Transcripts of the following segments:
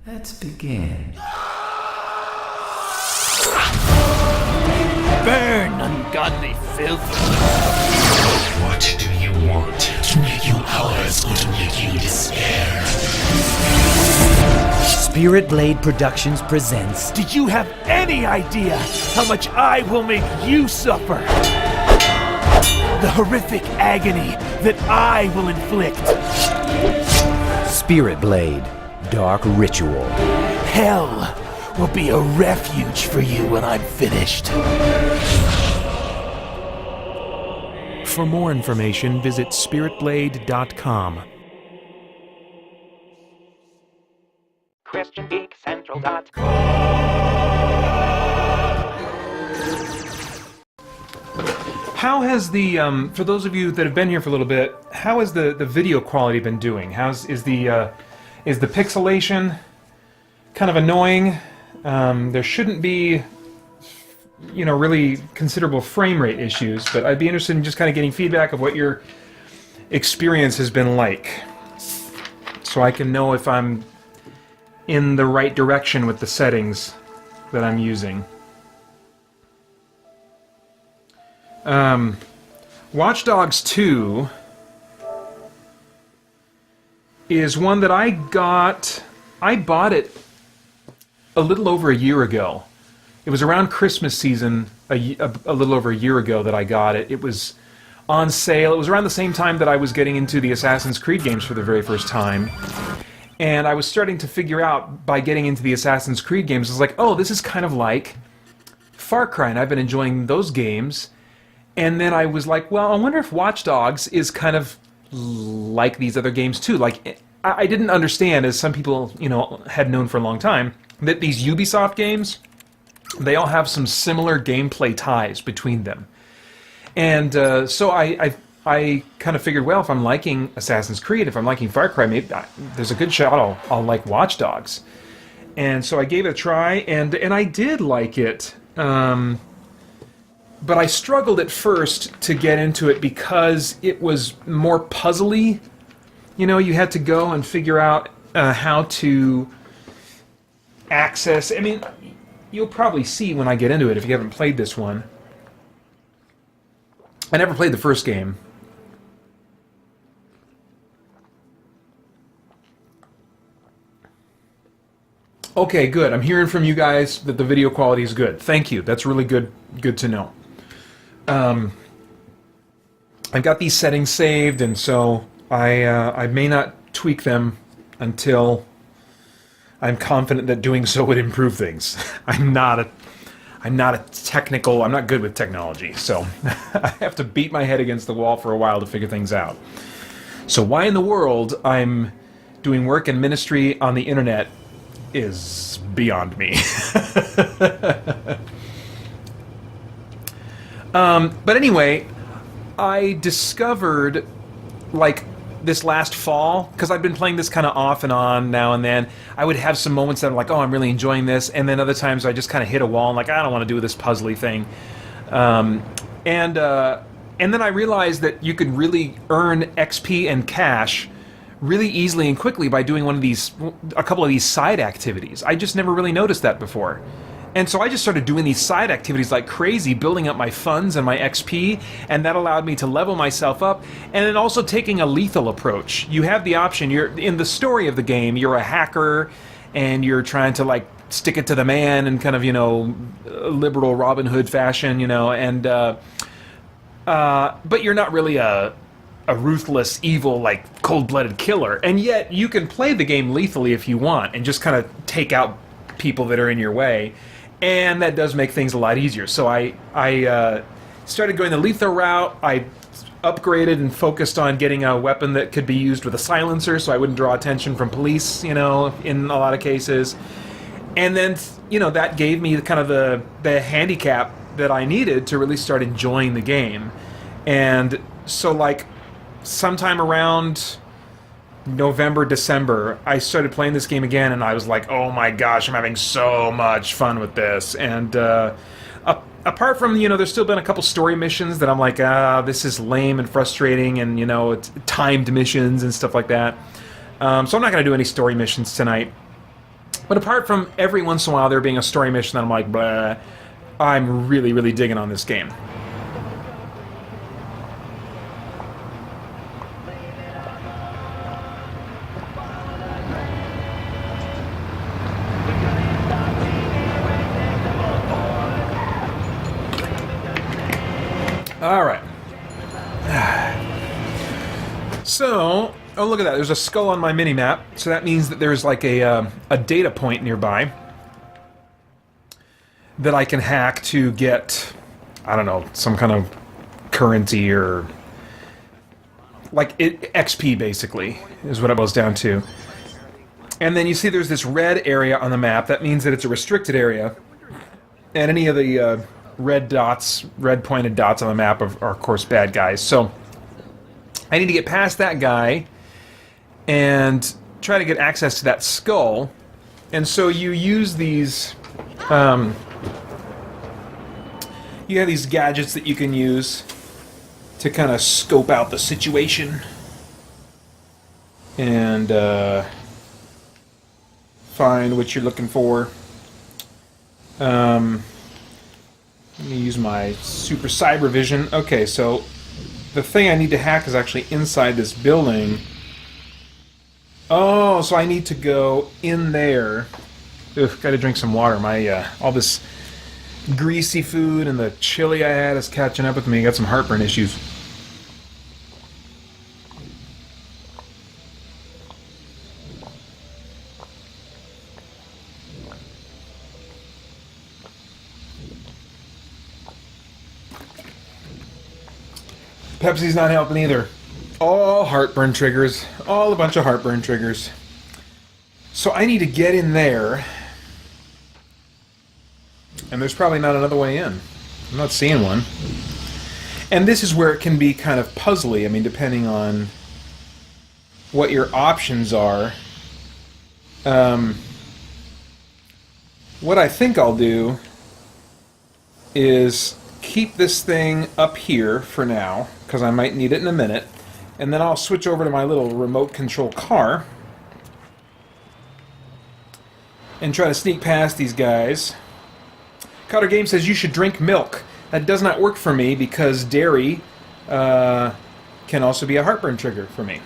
Let's begin. Burn, ungodly filth! What do you want? To make you ours or to make you despair? Spirit Blade Productions presents... Do you have any idea how much I will make you suffer? The horrific agony that I will inflict. Spirit Blade Dark Ritual. Hell will be a refuge for you when I'm finished. For more information, visit spiritblade.com. How has the, for those of you that have been here for a little bit, how has the video quality been doing? Is the pixelation kind of annoying? There shouldn't be, really considerable frame rate issues, but I'd be interested in just kind of getting feedback of what your experience has been like, so I can know if I'm in the right direction with the settings that I'm using. Watch Dogs 2 is one that I bought it a little over a year ago. It was around Christmas season, a little over a year ago that I got it. It was on sale. It was around the same time that I was getting into the Assassin's Creed games for the very first time. And I was starting to figure out, by getting into the Assassin's Creed games, I was like, oh, this is kind of like Far Cry, and I've been enjoying those games. And then I was like, well, I wonder if Watch Dogs is kind of like these other games too. Like, I didn't understand, as some people, had known for a long time, that these Ubisoft games, they all have some similar gameplay ties between them. And so I kind of figured, well, if I'm liking Assassin's Creed, if I'm liking Far Cry, maybe there's a good shot I'll like Watch Dogs. And so I gave it a try, and I did like it. But I struggled at first to get into it because it was more puzzly. You had to go and figure out how to access... I mean, you'll probably see when I get into it if you haven't played this one. I never played the first game. Okay, good. I'm hearing from you guys that the video quality is good. Thank you. That's really good to know. I've got these settings saved, and so I may not tweak them until I'm confident that doing so would improve things. I'm not good with technology, so I have to beat my head against the wall for a while to figure things out. So why in the world I'm doing work in ministry on the internet is beyond me. But anyway, I discovered, this last fall, because I've been playing this kind of off and on now and then, I would have some moments that I'm like, oh, I'm really enjoying this, and then other times I just kind of hit a wall and I don't want to do this puzzly thing. And then I realized that you could really earn XP and cash really easily and quickly by doing a couple of these side activities. I just never really noticed that before. And so I just started doing these side activities like crazy, building up my funds and my XP, and that allowed me to level myself up, and then also taking a lethal approach. You have the option, you're in the story of the game, you're a hacker, and you're trying to stick it to the man in kind of, liberal Robin Hood fashion, and but you're not really a ruthless, evil, cold-blooded killer, and yet you can play the game lethally if you want, and just kind of take out people that are in your way. And that does make things a lot easier. So I started going the lethal route. I upgraded and focused on getting a weapon that could be used with a silencer, so I wouldn't draw attention from police, in a lot of cases. And then, that gave me kind of the handicap that I needed to really start enjoying the game. And so, sometime around November, December, I started playing this game again, and I was like, oh my gosh, I'm having so much fun with this. And apart from, there's still been a couple story missions that I'm like, this is lame and frustrating, and, it's timed missions and stuff like that. So I'm not going to do any story missions tonight. But apart from every once in a while there being a story mission that I'm like, blah, I'm really, really digging on this game. All right. So, oh look at that, there's a skull on my mini-map, so that means that there's like a data point nearby that I can hack to get, I don't know, some kind of currency or like XP basically, is what it boils down to. And then you see there's this red area on the map, that means that it's a restricted area, and any of the red dots, red pointed dots on the map are of course bad guys, so I need to get past that guy and try to get access to that skull. And so you use these, you have these gadgets that you can use to kind of scope out the situation and find what you're looking for. Let me use my super cyber vision. Okay, so the thing I need to hack is actually inside this building. Oh, so I need to go in there. Ugh, gotta drink some water. My all this greasy food and the chili I had is catching up with me. I got some heartburn issues. Pepsi's not helping either. All heartburn triggers. All a bunch of heartburn triggers. So I need to get in there. And there's probably not another way in. I'm not seeing one. And this is where it can be kind of puzzly. I mean, depending on what your options are. What I think I'll do is keep this thing up here for now, because I might need it in a minute, and then I'll switch over to my little remote control car and try to sneak past these guys. Cotter Game says you should drink milk. That does not work for me because dairy can also be a heartburn trigger for me.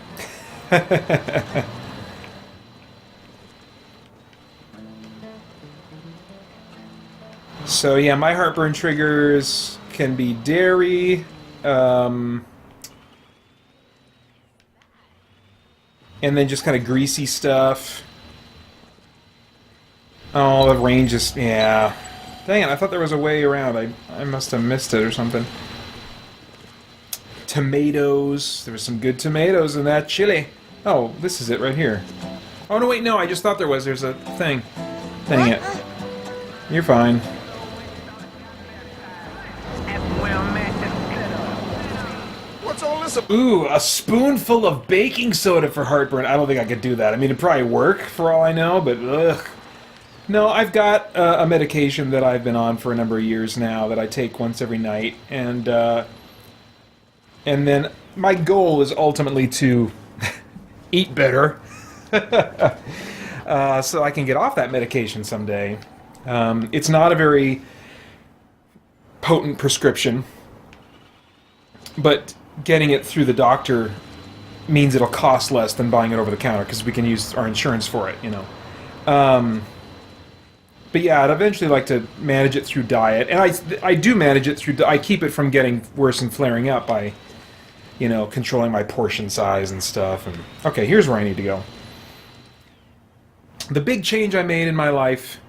So yeah, my heartburn triggers can be dairy, and then just kind of greasy stuff. Oh, the range is, yeah. Dang it, I thought there was a way around. I must have missed it or something. Tomatoes. There was some good tomatoes in that chili. Oh, this is it right here. Oh, no, wait, no, I just thought there was. There's a thing. Dang it. You're fine. Ooh, a spoonful of baking soda for heartburn. I don't think I could do that. I mean, it'd probably work for all I know, but ugh. No, I've got a medication that I've been on for a number of years now that I take once every night, and then my goal is ultimately to eat better, so I can get off that medication someday. It's not a very potent prescription, but getting it through the doctor means it'll cost less than buying it over the counter because we can use our insurance for it, you know. But yeah, I'd eventually like to manage it through diet, and I do manage it through. I keep it from getting worse and flaring up by, you know, controlling my portion size and stuff. And okay, here's where I need to go. The big change I made in my life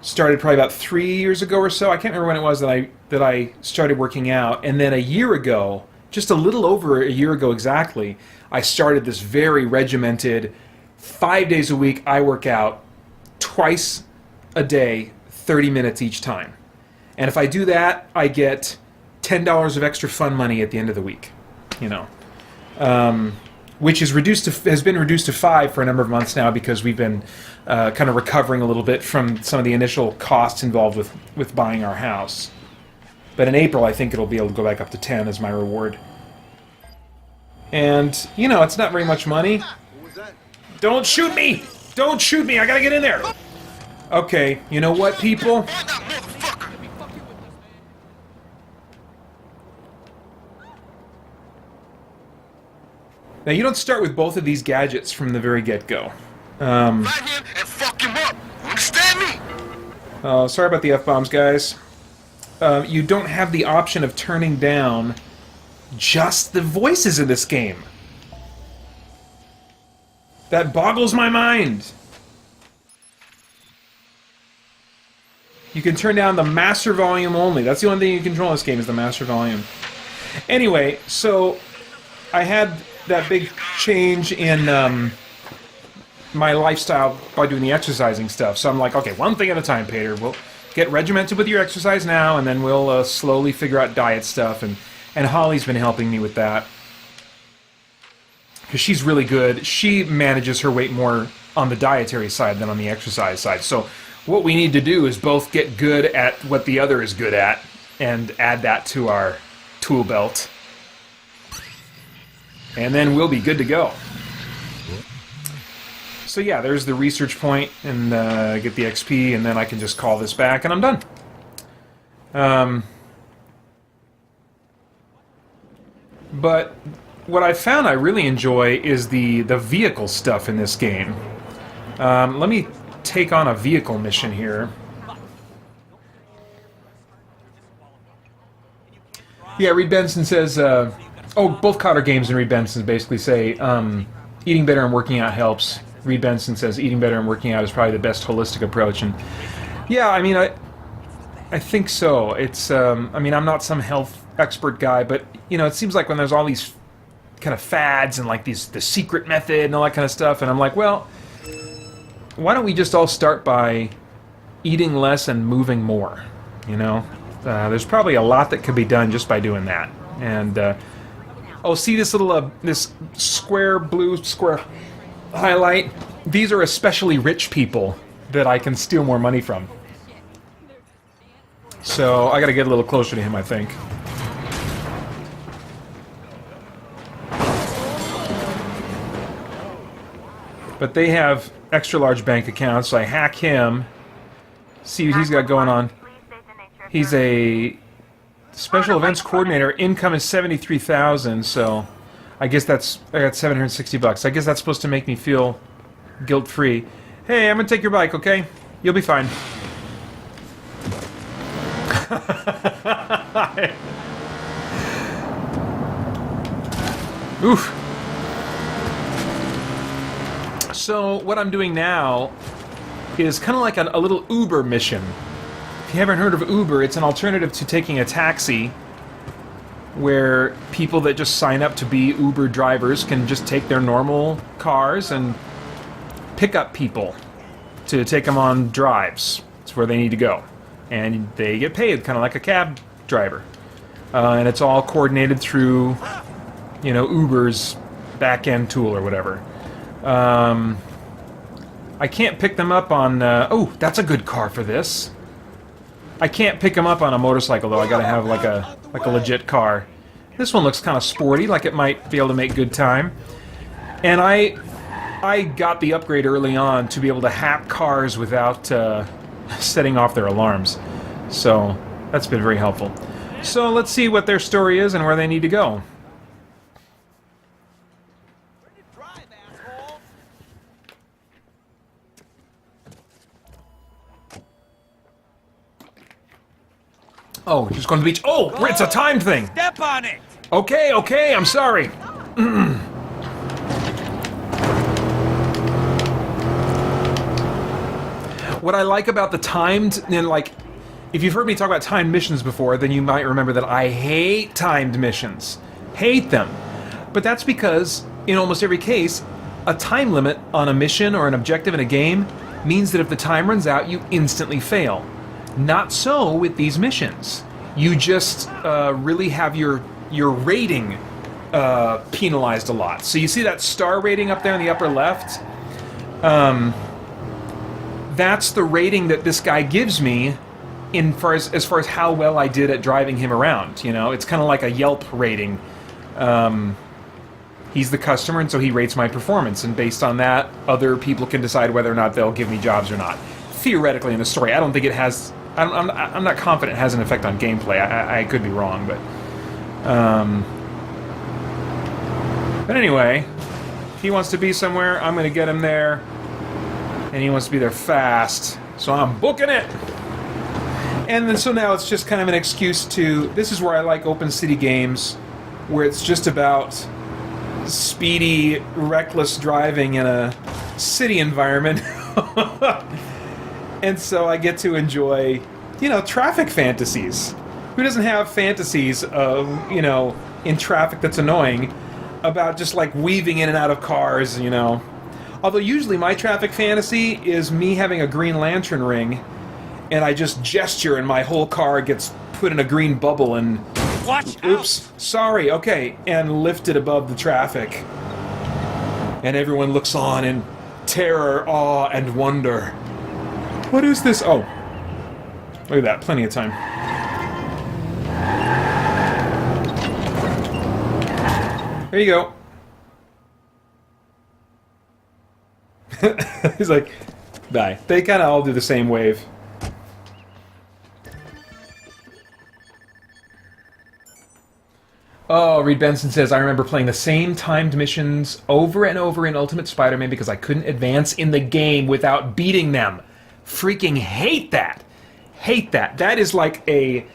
started probably about 3 years ago or so. I can't remember when it was that I started working out, and then a year ago, just a little over a year ago exactly, I started this very regimented 5 days a week. I work out twice a day, 30 minutes each time. And if I do that, I get $10 of extra fun money at the end of the week, you know. Which is has been reduced to 5 for a number of months now because we've been kind of recovering a little bit from some of the initial costs involved with buying our house. But in April, I think it'll be able to go back up to 10 as my reward. And, you know, it's not very much money. Don't shoot me! Don't shoot me! I gotta get in there! Okay, you know what, people? Find that motherfucker! Now, you don't start with both of these gadgets from the very get-go. Find him and fuck him up! Understand me? Sorry about the F-bombs, guys. You don't have the option of turning down just the voices in this game. That boggles my mind. You can turn down the master volume only. That's the only thing you can control in this game is the master volume. Anyway, so I had that big change in my lifestyle by doing the exercising stuff. So I'm like, okay, one thing at a time, Peter. We'll get regimented with your exercise now, and then we'll slowly figure out diet stuff. And Holly's been helping me with that. Because she's really good. She manages her weight more on the dietary side than on the exercise side. So what we need to do is both get good at what the other is good at and add that to our tool belt. And then we'll be good to go. So yeah, there's the research point, and get the XP, and then I can just call this back, and I'm done. But what I found I really enjoy is the vehicle stuff in this game. Let me take on a vehicle mission here. Yeah, Reed Benson says, both Cotter games and Reed Benson basically say, eating better and working out helps. Reed Benson says eating better and working out is probably the best holistic approach. And yeah, I mean, I think so. It's, I mean, I'm not some health expert guy, but, you know, it seems like when there's all these kind of fads and like the secret method and all that kind of stuff, and I'm like, well, why don't we just all start by eating less and moving more, you know? There's probably a lot that could be done just by doing that. And, oh, see this little, this square, blue square highlight? These are especially rich people that I can steal more money from. So, I gotta get a little closer to him, I think. But they have extra large bank accounts, so I hack him, see what he's got going on. He's a special events coordinator. Income is 73,000, so I guess that's, I got 760 bucks. I guess that's supposed to make me feel guilt-free. Hey, I'm gonna take your bike, okay? You'll be fine. Oof. So what I'm doing now is kind of like a little Uber mission. If you haven't heard of Uber, it's an alternative to taking a taxi where people that just sign up to be Uber drivers can just take their normal cars and pick up people to take them on drives. It's where they need to go. And they get paid, kind of like a cab driver. And it's all coordinated through, you know, Uber's back-end tool or whatever. I can't pick them up on... oh, that's a good car for this. I can't pick them up on a motorcycle, though. I gotta have like a legit car. This one looks kind of sporty, like it might be able to make good time. And I got the upgrade early on to be able to hack cars without setting off their alarms. So that's been very helpful. So let's see what their story is and where they need to go. Oh, just going to the beach. Oh, it's a timed thing. Step on it. Okay, I'm sorry. What I like about the timed, and like, if you've heard me talk about timed missions before, then you might remember that I hate timed missions. Hate them. But that's because, in almost every case, a time limit on a mission or an objective in a game means that if the time runs out, you instantly fail. Not so with these missions. You just really have your rating penalized a lot. So you see that star rating up there in the upper left? That's the rating that this guy gives me as far as how well I did at driving him around. You know, it's kind of like a Yelp rating. He's the customer, and so he rates my performance, and based on that, other people can decide whether or not they'll give me jobs or not. theoretically in the story. I don't think it has. I'm not confident it has an effect on gameplay. I could be wrong, but anyway, if he wants to be somewhere, I'm going to get him there, and he wants to be there fast, so I'm booking it. And then so now it's just kind of an excuse to. This is where I like open city games, where it's just about speedy, reckless driving in a city environment. And so I get to enjoy, you know, traffic fantasies. Who doesn't have fantasies of, you know, in traffic that's annoying, about just like weaving in and out of cars, you know? Although usually my traffic fantasy is me having a Green Lantern ring, and I just gesture and my whole car gets put in a green bubble and... Watch out! Oops, sorry, okay, and lifted above the traffic. And everyone looks on in terror, awe, and wonder. What is this? Oh. Look at that, plenty of time. There you go. He's like, bye. They kind of all do the same wave. Oh, Reed Benson says, I remember playing the same timed missions over and over in Ultimate Spider-Man because I couldn't advance in the game without beating them. Freaking hate that. Hate that. That is like a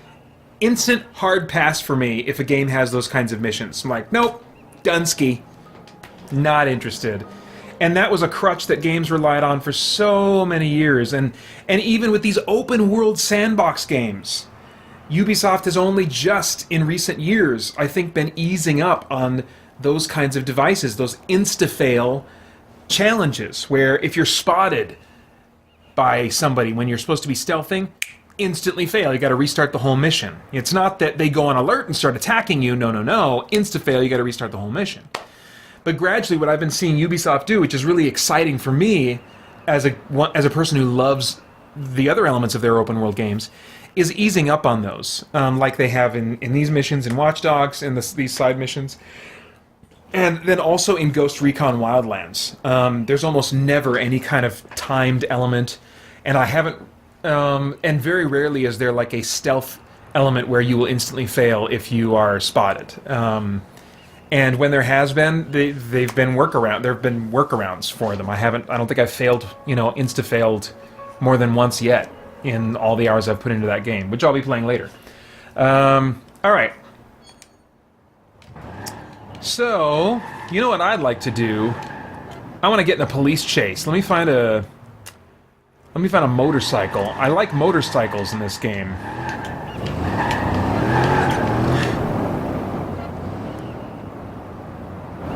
instant hard pass for me if a game has those kinds of missions. I'm like, nope, Dunsky. Not interested. And that was a crutch that games relied on for so many years. And even with these open world sandbox games, Ubisoft has only just, in recent years, I think, been easing up on those kinds of devices, those insta-fail challenges, where if you're spotted by somebody when you're supposed to be stealthing, instantly fail. You got to restart the whole mission. It's not that they go on alert and start attacking you. No, no, no. Insta-fail, you got to restart the whole mission. But gradually, what I've been seeing Ubisoft do, which is really exciting for me as a person who loves the other elements of their open-world games, is easing up on those, like they have in these missions, in Watch Dogs, and these side missions. And then also in Ghost Recon Wildlands. There's almost never any kind of timed element, and I haven't... and very rarely is there like a stealth element where you will instantly fail if you are spotted. And when there has been, they've been workaround. There have been workarounds for them. I don't think I've failed, you know, insta-failed more than once yet in all the hours I've put into that game, which I'll be playing later. All right. So, you know what I'd like to do? I want to get in a police chase. Let me find a motorcycle. I like motorcycles in this game.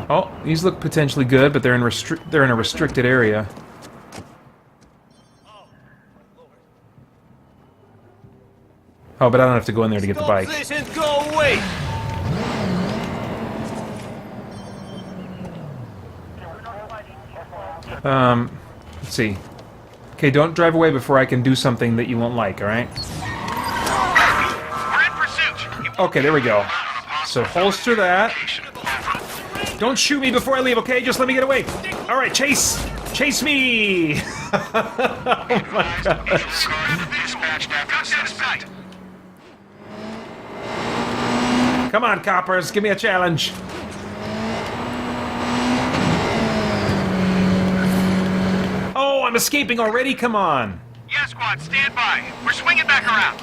Oh, these look potentially good, but they're in a restricted area. Oh, but I don't have to go in there to get the bike. Go away! Let's see. Okay, don't drive away before I can do something that you won't like, alright? We're in pursuit! Okay, there we go. So holster that. Don't shoot me before I leave, okay? Just let me get away. Alright, chase! Chase me! Oh my gosh. Come on, coppers, give me a challenge. Oh, I'm escaping already? Come on. Yeah, squad, stand by. We're swinging back around.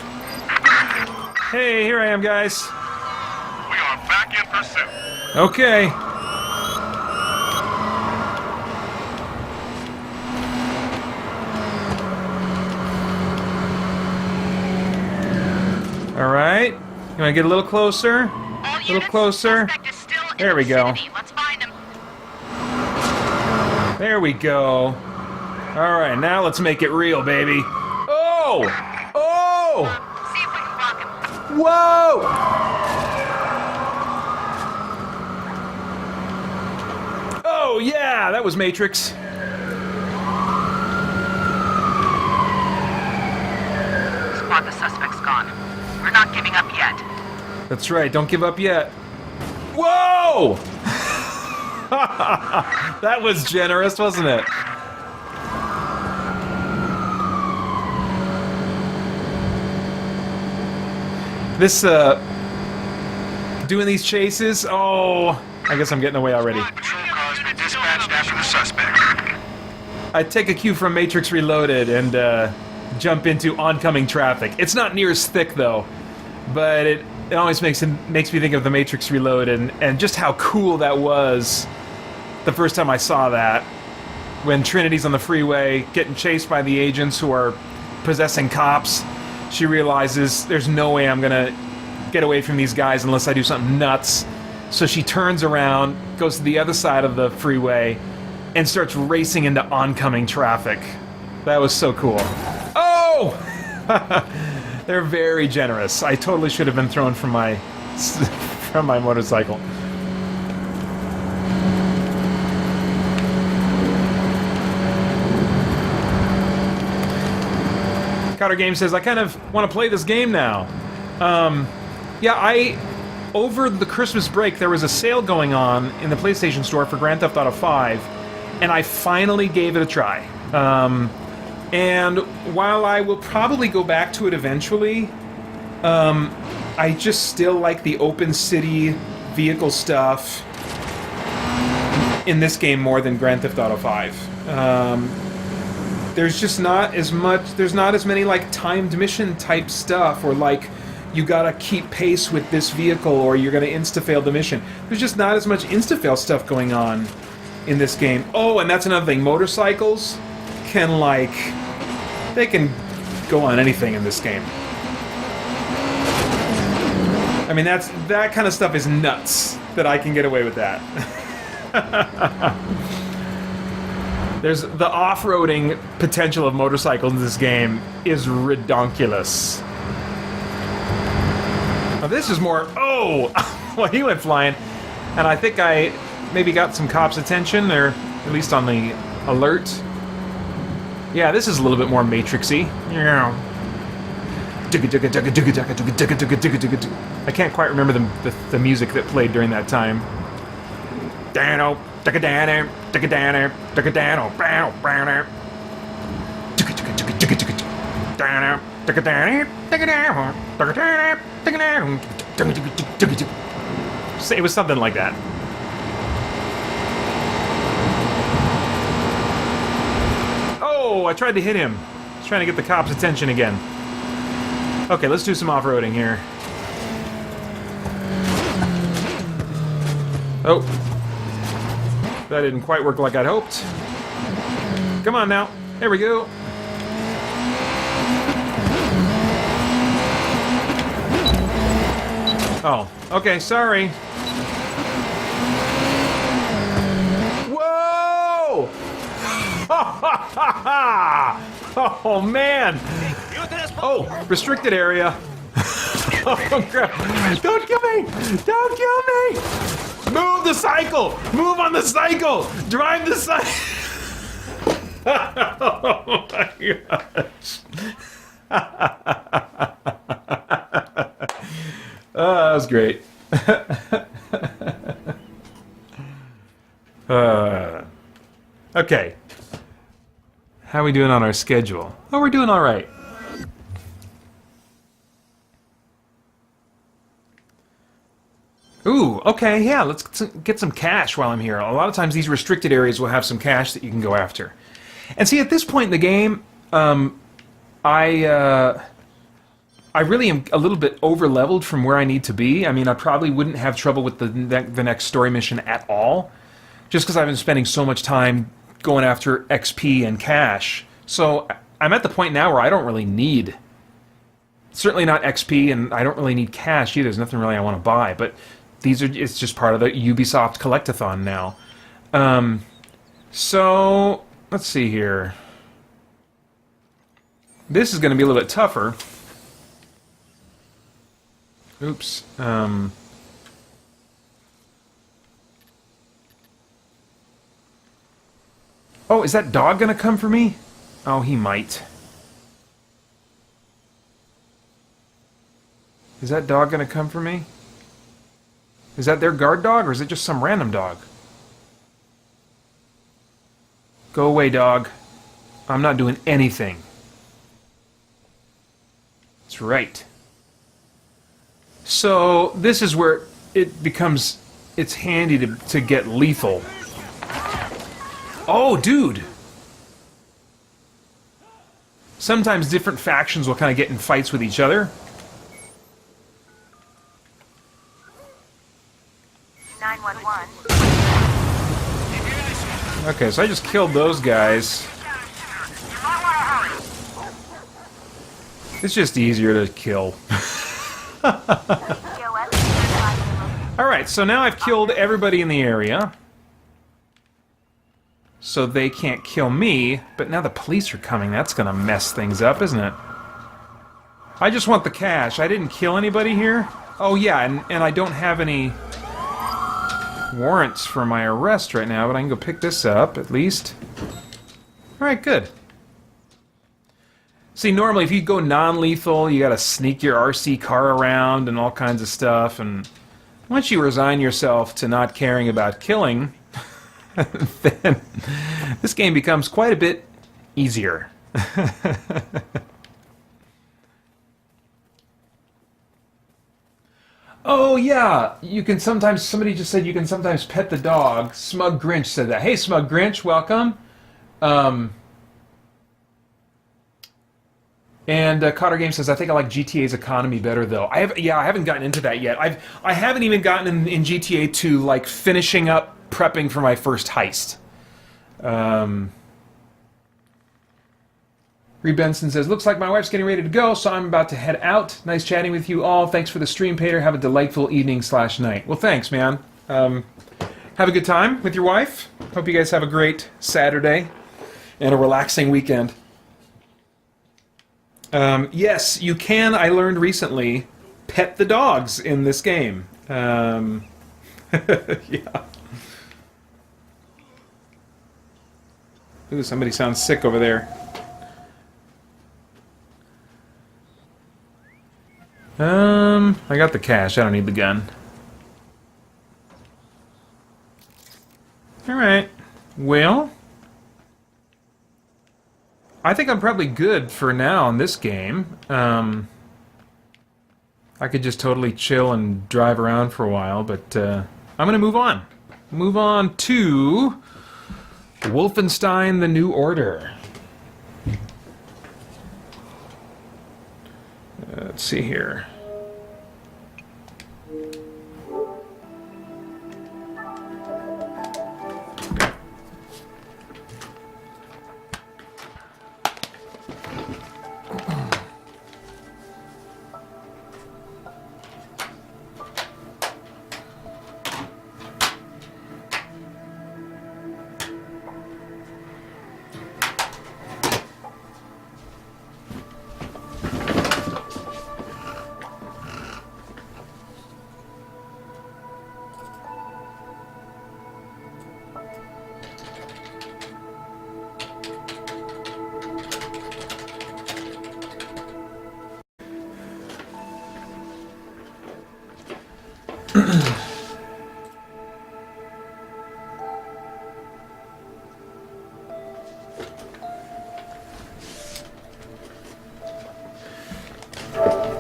Hey, here I am, guys. We are back in pursuit. Okay. Alright. You want to get a little closer? A little closer. There we go. Let's find him. There we go. Alright, now let's make it real, baby. Oh! Oh! See if we can block him. Whoa! Oh, yeah! That was Matrix. Squad, the suspect's gone. We're not giving up yet. That's right, don't give up yet. Whoa! That was generous, wasn't it? This, doing these chases, oh, I guess I'm getting away already. Patrol cars been dispatched after the suspect. I take a cue from Matrix Reloaded and jump into oncoming traffic. It's not near as thick though, but it always makes me think of the Matrix Reloaded and just how cool that was the first time I saw that. When Trinity's on the freeway getting chased by the agents who are possessing cops, she realizes there's no way I'm gonna get away from these guys unless I do something nuts. So she turns around, goes to the other side of the freeway, and starts racing into oncoming traffic. That was so cool. Oh! They're very generous. I totally should have been thrown from my motorcycle. Cotter Game says, I kind of want to play this game now. Yeah, over the Christmas break, there was a sale going on in the PlayStation Store for Grand Theft Auto 5, and I finally gave it a try. And while I will probably go back to it eventually, I just still like the open city vehicle stuff in this game more than Grand Theft Auto 5. There's just not as much, there's not as many like timed mission type stuff, or like you gotta keep pace with this vehicle or you're gonna insta-fail the mission. There's just not as much insta-fail stuff going on in this game. Oh, and that's another thing, motorcycles can like, they can go on anything in this game. I mean, that kind of stuff is nuts that I can get away with that. There's the off-roading potential of motorcycles in this game is redonkulous. Now this is more, oh, well, he went flying, and I think I maybe got some cops' attention, or at least on the alert. Yeah, this is a little bit more Matrixy. I can't quite remember the music that played during that time. It was something like that. Oh, I tried to hit him. I was trying to get the cops' attention again. Okay, let's do some off-roading here. Oh. That didn't quite work like I'd hoped. Come on now. There we go. Oh, okay, sorry. Whoa! Oh, man! Oh, restricted area. Oh, crap. Don't kill me! Don't kill me! Move the cycle! Move on the cycle! Drive the cycle! Oh my gosh. Oh, that was great. Okay. How are we doing on our schedule? Oh, we're doing all right. Ooh, okay, yeah, let's get some cash while I'm here. A lot of times these restricted areas will have some cash that you can go after. And see, at this point in the game, I really am a little bit over-leveled from where I need to be. I mean, I probably wouldn't have trouble with the next story mission at all, just because I've been spending so much time going after XP and cash. So I'm at the point now where I don't really need, certainly not XP, and I don't really need cash either. There's nothing really I want to buy, but it's just part of the Ubisoft Collectathon now. So let's see here. This is going to be a little bit tougher. Oops. Oh, is that dog going to come for me? Oh, he might. Is that dog going to come for me? Is that their guard dog, or is it just some random dog? Go away, dog. I'm not doing anything. That's right. So this is where it's handy to get lethal. Oh, dude! Sometimes different factions will kind of get in fights with each other. 911. Okay, so I just killed those guys. It's just easier to kill. Alright, so now I've killed everybody in the area. So they can't kill me, but now the police are coming. That's gonna mess things up, isn't it? I just want the cash. I didn't kill anybody here. Oh yeah, and I don't have any warrants for my arrest right now, but I can go pick this up, at least. Alright, good. See, normally if you go non-lethal, you gotta sneak your RC car around and all kinds of stuff, and once you resign yourself to not caring about killing, then this game becomes quite a bit easier. Oh yeah, you can sometimes, somebody just said you can sometimes pet the dog. Smug Grinch said that. Hey Smug Grinch, welcome. And Cotter Game says, I think I like GTA's economy better though. I haven't gotten into that yet. I haven't even gotten in GTA to like finishing up prepping for my first heist. Ree Benson says, looks like my wife's getting ready to go, so I'm about to head out. Nice chatting with you all. Thanks for the stream, Pater. Have a delightful evening/night. Well, thanks, man. Have a good time with your wife. Hope you guys have a great Saturday and a relaxing weekend. Yes, you can, I learned recently, pet the dogs in this game. Yeah. Ooh, somebody sounds sick over there. I got the cash. I don't need the gun. Alright. Well, I think I'm probably good for now in this game. I could just totally chill and drive around for a while, but I'm going to move on. Move on to Wolfenstein: The New Order. Let's see here.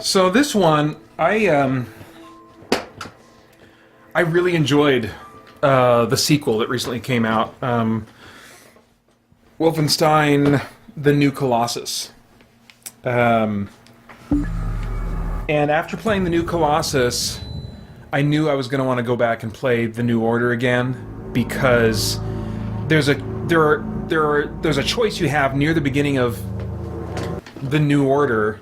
So this one, I really enjoyed the sequel that recently came out, Wolfenstein: The New Colossus. And after playing The New Colossus, I knew I was going to want to go back and play The New Order again, because there's a choice you have near the beginning of The New Order.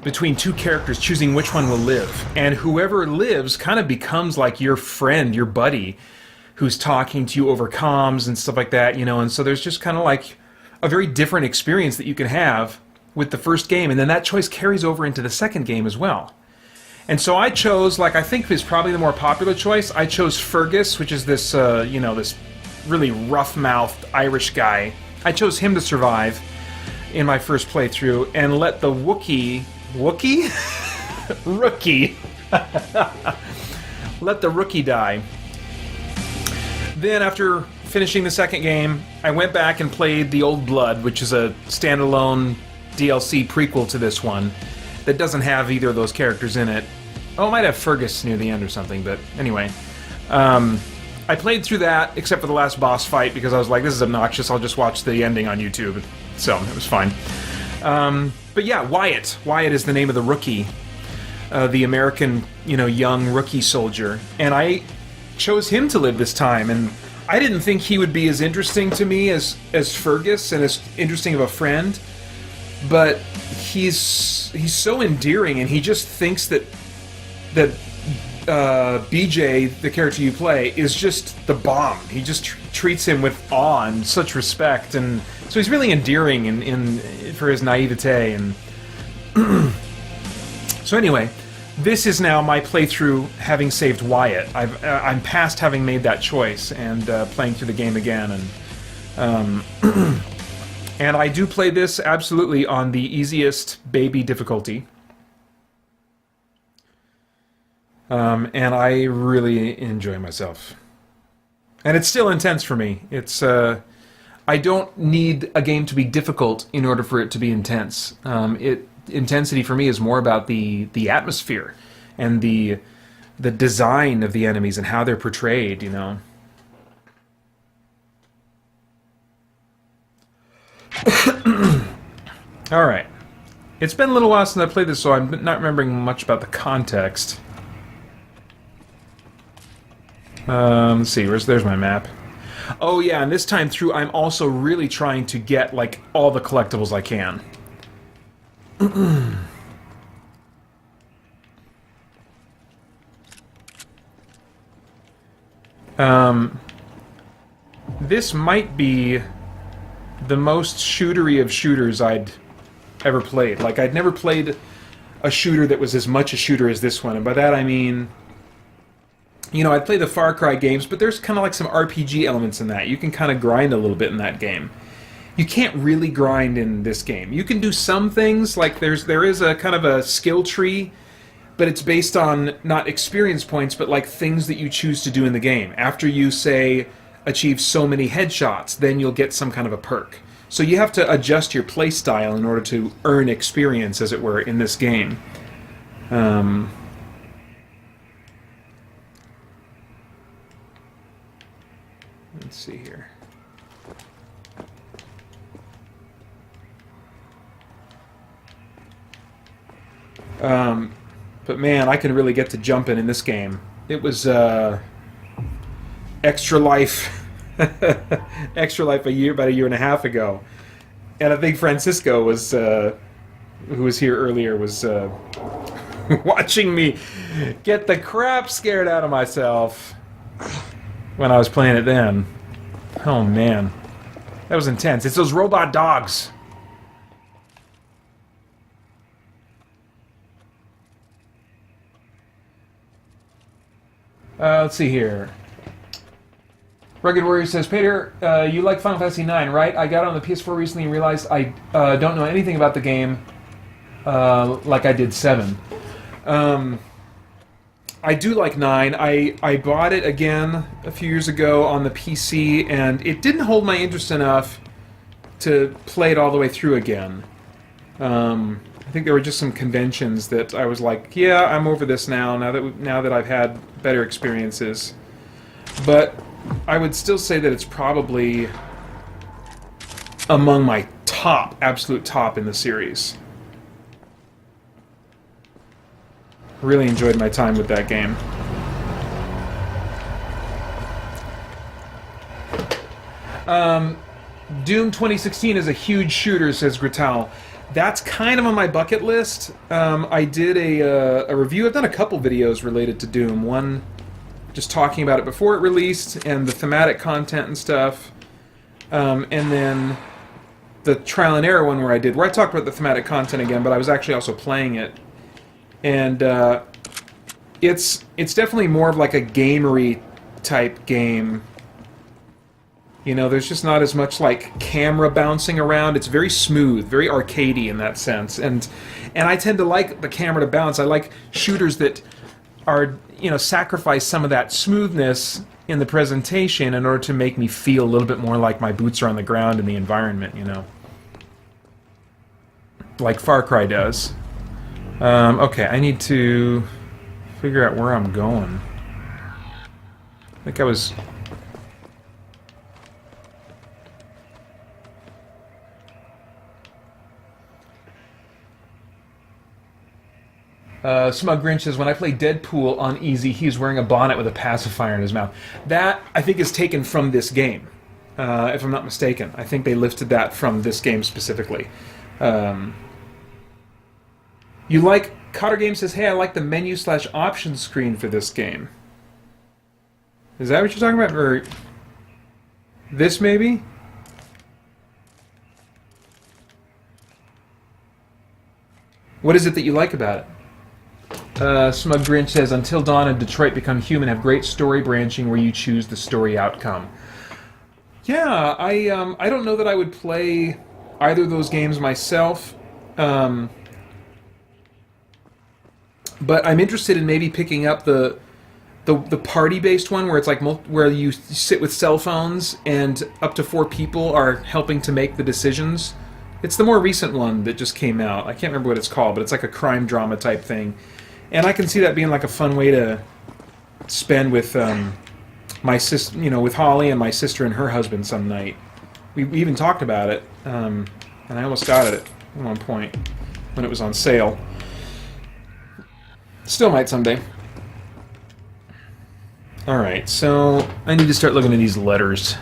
Between two characters, choosing which one will live. And whoever lives kind of becomes like your friend, your buddy, who's talking to you over comms and stuff like that, you know, and so there's just kind of like a very different experience that you can have with the first game, and then that choice carries over into the second game as well. And so I chose, like I think is probably the more popular choice, I chose Fergus, which is this, you know, this really rough-mouthed Irish guy. I chose him to survive in my first playthrough, and let the Wookiee? Rookie. Let the rookie die. Then after finishing the second game, I went back and played The Old Blood, which is a standalone DLC prequel to this one that doesn't have either of those characters in it. Oh, it might have Fergus near the end or something, but anyway. I played through that, except for the last boss fight, because I was like, this is obnoxious, I'll just watch the ending on YouTube. So, it was fine. But yeah, Wyatt. Wyatt is the name of the rookie. The American, young rookie soldier. And I chose him to live this time, and I didn't think he would be as interesting to me as Fergus, and as interesting of a friend. But he's so endearing, and he just thinks that BJ, the character you play, is just the bomb. He just treats him with awe and such respect, and so he's really endearing in for his naivete. And so anyway, this is now my playthrough having saved Wyatt. I'm past having made that choice and playing through the game again, and and I do play this absolutely on the easiest baby difficulty. And I really enjoy myself. And it's still intense for me. It's I don't need a game to be difficult in order for it to be intense. Intensity for me is more about the atmosphere and the design of the enemies and how they're portrayed, Alright. It's been a little while since I played this, so I'm not remembering much about the context. Let's see, there's my map. Oh yeah, and this time through I'm also really trying to get, like, all the collectibles I can. This might be the most shootery of shooters I'd ever played. Like, I'd never played a shooter that was as much a shooter as this one, and by that I mean, I'd play the Far Cry games, but there's kind of like some RPG elements in that. You can kind of grind a little bit in that game. You can't really grind in this game. You can do some things, like there is a kind of a skill tree, but it's based on not experience points, but like things that you choose to do in the game. After you, say, achieve so many headshots, then you'll get some kind of a perk. So you have to adjust your play style in order to earn experience, as it were, in this game. Let's see here. But man, I can really get to jumping in this game. It was Extra Life, Extra Life about a year and a half ago, and I think Francisco was, who was here earlier, was watching me get the crap scared out of myself when I was playing it then. Oh man, that was intense. It's those robot dogs. Let's see here. Rugged Warrior says, Peter, you like Final Fantasy IX, right? I got it on the PS4 recently and realized I don't know anything about the game like I did 7. I do like 9. I bought it again a few years ago on the PC, and it didn't hold my interest enough to play it all the way through again. I think there were just some conventions that I was like, yeah, I'm over this now that I've had better experiences. But I would still say that it's probably among my absolute top in the series. Really enjoyed my time with that game. Doom 2016 is a huge shooter, says Grital. That's kind of on my bucket list. I did a review. I've done a couple videos related to Doom. One just talking about it before it released and the thematic content and stuff. And then the trial and error one where I talked about the thematic content again, but I was actually also playing it. And it's definitely more of like a gamery type game. There's just not as much like camera bouncing around. It's very smooth, very arcadey in that sense. And I tend to like the camera to bounce. I like shooters that are, sacrifice some of that smoothness in the presentation in order to make me feel a little bit more like my boots are on the ground in the environment, Like Far Cry does. Okay, I need to figure out where I'm going. I think I was... Smug Grinch says, when I play Deadpool on easy, he's wearing a bonnet with a pacifier in his mouth. That, I think, is taken from this game, if I'm not mistaken. I think they lifted that from this game specifically. You like... Cotter Game says, hey, I like the menu/options screen for this game. Is that what you're talking about? Or this, maybe? What is it that you like about it? Smug Grinch says, Until Dawn and Detroit Become Human have great story branching where you choose the story outcome. Yeah, I don't know that I would play either of those games myself. But I'm interested in maybe picking up the party-based one where it's like where you sit with cell phones and up to 4 people are helping to make the decisions. It's the more recent one that just came out. I can't remember what it's called, but it's like a crime drama type thing. And I can see that being like a fun way to spend with my sister, with Holly and my sister and her husband some night. We even talked about it, and I almost got it at one point when it was on sale. Still might someday. Alright, so I need to start looking at these letters.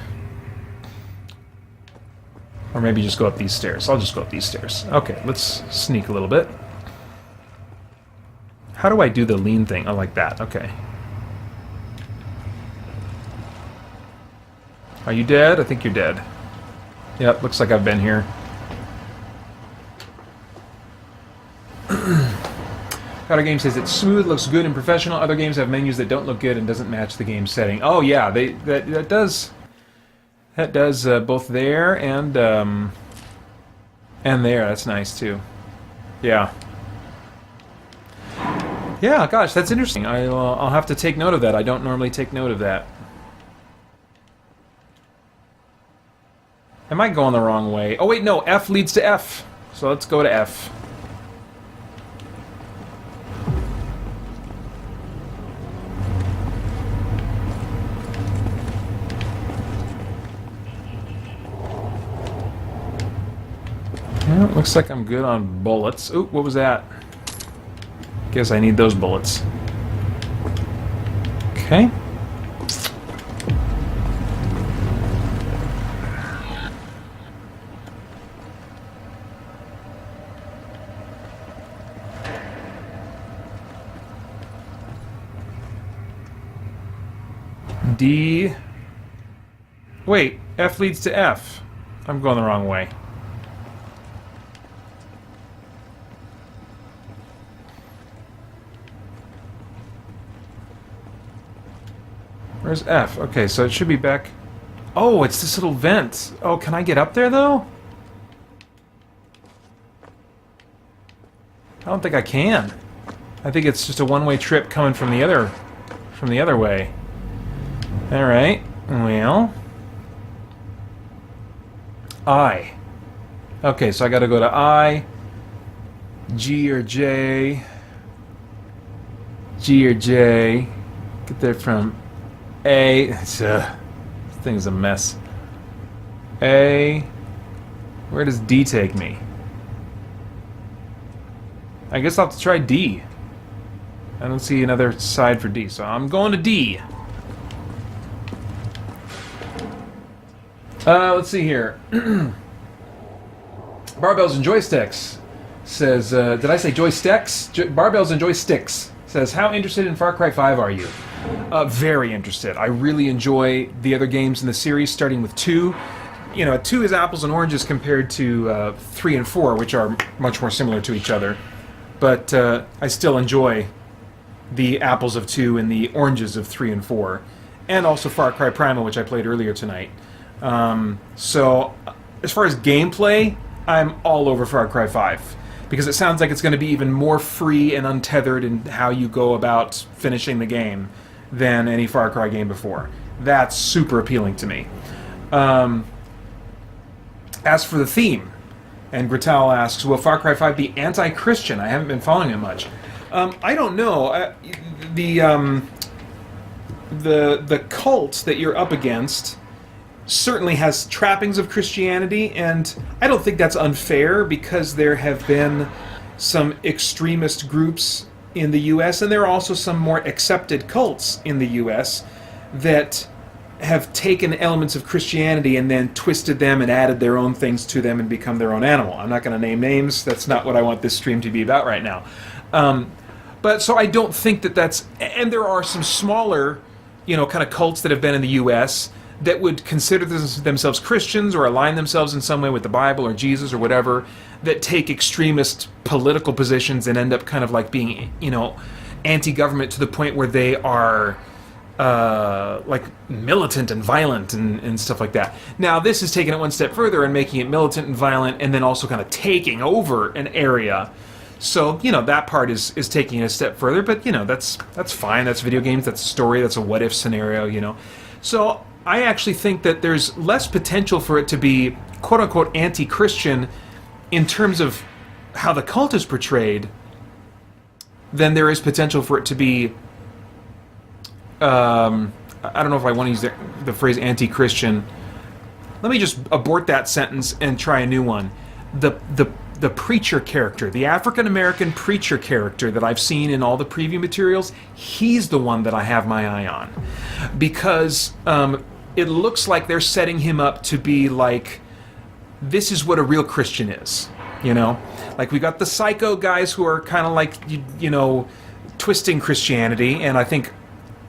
Or maybe just go up these stairs. I'll just go up these stairs. Okay, let's sneak a little bit. How do I do the lean thing? Oh, like that. Okay. Are you dead? I think you're dead. Yep, looks like I've been here. Other game says it's smooth, looks good and professional. Other games have menus that don't look good and doesn't match the game setting. Oh yeah, that does both there and there. That's nice too. Yeah. Yeah, gosh, that's interesting. I'll have to take note of that. I don't normally take note of that. Am I going the wrong way? Oh wait, no. F leads to F. So let's go to F. Well, looks like I'm good on bullets. Ooh, what was that? Guess I need those bullets. Okay. D. Wait, F leads to F. I'm going the wrong way. Where's F? Okay, so it should be back... Oh, it's this little vent. Oh, can I get up there, though? I don't think I can. I think it's just a one-way trip coming from the other way. Alright, well... I. Okay, so I gotta go to I, G or J, G or J, get there from A. This thing's a mess. A. Where does D take me? I guess I'll have to try D. I don't see another side for D, so I'm going to D. Let's see here. Barbells and Joysticks says, did I say joysticks? Barbells and Joysticks says, how interested in Far Cry 5 are you? Very interested. I really enjoy the other games in the series, starting with 2. You know, 2 is apples and oranges compared to 3 and 4, which are much more similar to each other. But I still enjoy the apples of 2 and the oranges of 3 and 4. And also Far Cry Primal, which I played earlier tonight. So, as far as gameplay, I'm all over Far Cry 5. Because it sounds like it's going to be even more free and untethered in how you go about finishing the game than any Far Cry game before. That's super appealing to me. As for the theme, and Gratal asks, will Far Cry 5 be anti-Christian? I haven't been following it much. I don't know. The cult that you're up against certainly has trappings of Christianity, and I don't think that's unfair because there have been some extremist groups in the U.S., and there are also some more accepted cults in the U.S. that have taken elements of Christianity and then twisted them and added their own things to them and become their own animal. I'm not going to name names. That's not what I want this stream to be about right now. But so I don't think that that's... And there are some smaller, kind of cults that have been in the U.S. that would consider themselves Christians or align themselves in some way with the Bible or Jesus or whatever, that take extremist political positions and end up kind of like being, anti-government to the point where they are like militant and violent and stuff like that. Now, this is taking it one step further and making it militant and violent and then also kind of taking over an area. So, that part is taking it a step further, but, that's fine. That's video games, that's a story, that's a what-if scenario, So, I actually think that there's less potential for it to be quote-unquote anti-Christian in terms of how the cult is portrayed than there is potential for it to be, I don't know if I want to use the phrase anti-Christian. Let me just abort that sentence and try a new one. The preacher character, the African-American preacher character that I've seen in all the preview materials, he's the one that I have my eye on. Because it looks like they're setting him up to be like, this is what a real Christian is, Like, we got the psycho guys who are kind of like, twisting Christianity, and I think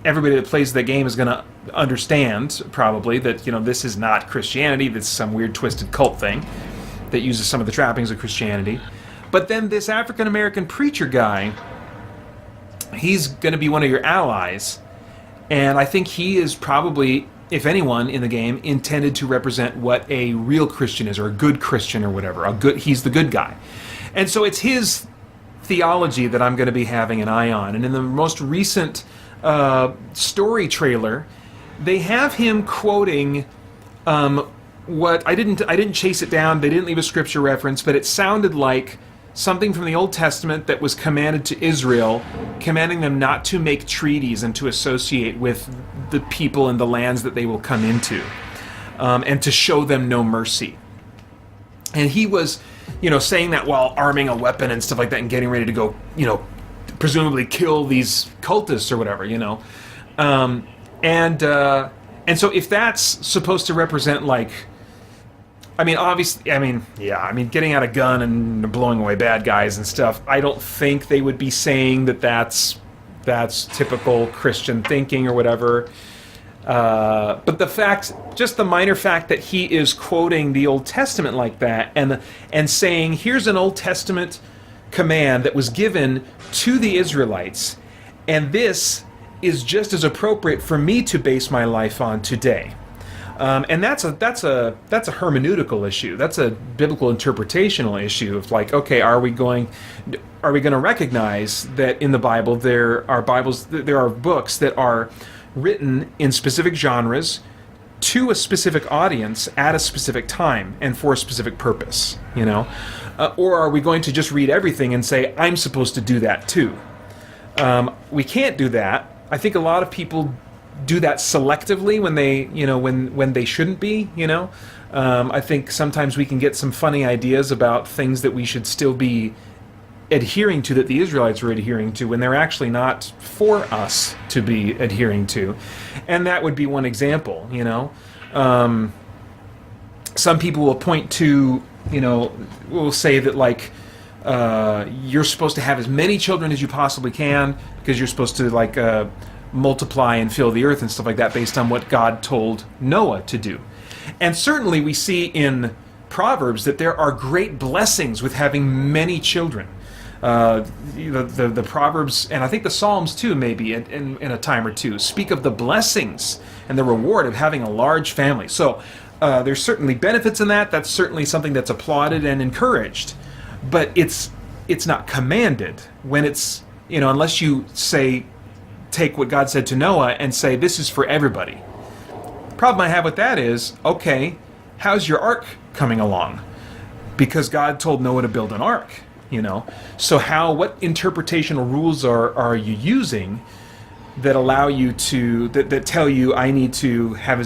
everybody that plays the game is going to understand, probably, that, this is not Christianity, this is some weird twisted cult thing that uses some of the trappings of Christianity. But then this African-American preacher guy, he's going to be one of your allies, and I think he is probably, if anyone in the game, intended to represent what a real Christian is, or a good Christian or whatever. He's the good guy. And so it's his theology that I'm going to be having an eye on. And in the most recent story trailer, they have him quoting what I didn't chase it down. They didn't leave a scripture reference, but it sounded like something from the Old Testament that was commanded to Israel, commanding them not to make treaties and to associate with the people and the lands that they will come into, and to show them no mercy. And he was, saying that while arming a weapon and stuff like that and getting ready to go, presumably kill these cultists or whatever, and so if that's supposed to represent, like, obviously, getting out a gun and blowing away bad guys and stuff, I don't think they would be saying that that's typical Christian thinking or whatever. But just the minor fact that he is quoting the Old Testament like that and saying, here's an Old Testament command that was given to the Israelites, and this is just as appropriate for me to base my life on today. And that's a hermeneutical issue. That's a biblical interpretational issue of, like, okay, are we going to recognize that in the Bible there are books that are written in specific genres to a specific audience at a specific time and for a specific purpose, or are we going to just read everything and say, I'm supposed to do that too? We can't do that. I think a lot of people do that selectively when they, when they shouldn't be, I think sometimes we can get some funny ideas about things that we should still be adhering to, that the Israelites were adhering to, when they're actually not for us to be adhering to. And that would be one example, Some people will point to, will say that, like, you're supposed to have as many children as you possibly can because you're supposed to, like, multiply and fill the earth and stuff like that based on what God told Noah to do. And certainly we see in Proverbs that there are great blessings with having many children. The Proverbs, and I think the Psalms too, maybe in a time or two, speak of the blessings and the reward of having a large family. So there's certainly benefits in that. That's certainly something that's applauded and encouraged. But it's not commanded when it's, unless you take what God said to Noah and say, this is for everybody. The problem I have with that is, okay, how's your ark coming along? Because God told Noah to build an ark. you know. So what interpretational rules are you using that allow you to that tell you I need to have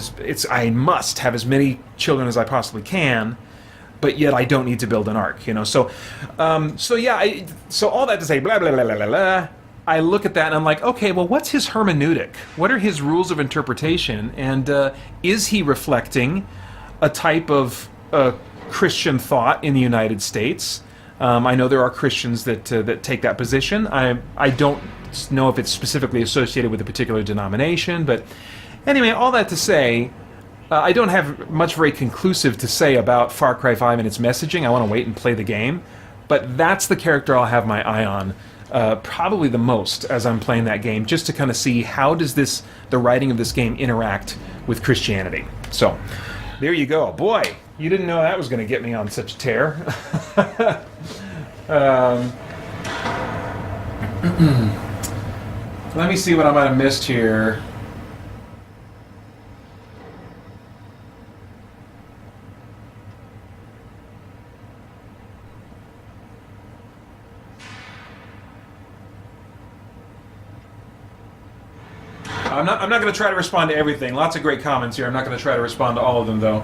I must have as many children as I possibly can, but yet I don't need to build an ark, you know. So so all that to say, blah blah blah blah blah blah. I look at that and I'm like, okay, well, what's his hermeneutic? What are his rules of interpretation? And is he reflecting a type of Christian thought in the United States? I know there are Christians that take that position. I don't know if it's specifically associated with a particular denomination, but anyway, all that to say, I don't have much very conclusive to say about Far Cry 5 and its messaging. I want to wait and play the game, but that's the character I'll have my eye on probably the most as I'm playing that game, just to kind of see how does the writing of this game interact with Christianity. So there you go. Boy, you didn't know that was going to get me on such a tear. Let me see what I might have missed here. I'm not going to try to respond to everything. Lots of great comments here. I'm not going to try to respond to all of them, though.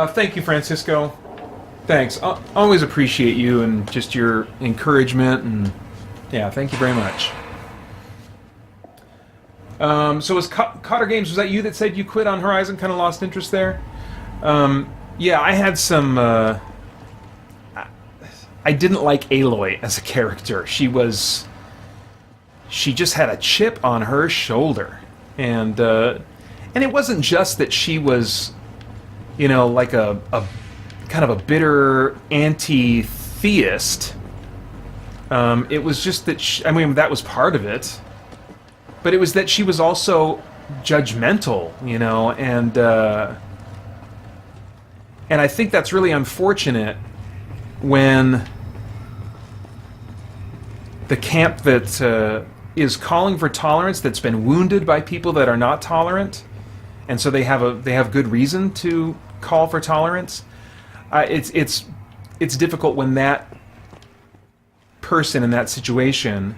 Thank you, Francisco. Thanks. I always appreciate you and just your encouragement, and yeah, thank you very much. So was Cotter Games, was that you that said you quit on Horizon, kind of lost interest there? Yeah, I had some... I didn't like Aloy as a character. She just had a chip on her shoulder. And it wasn't just that she was, you know, like a kind of a bitter anti-theist. It was just that I mean, that was part of it. But it was that she was also judgmental, you know, and I think that's really unfortunate when the camp that is calling for tolerance, that's been wounded by people that are not tolerant, and so they have good reason to call for tolerance. It's difficult when that person in that situation,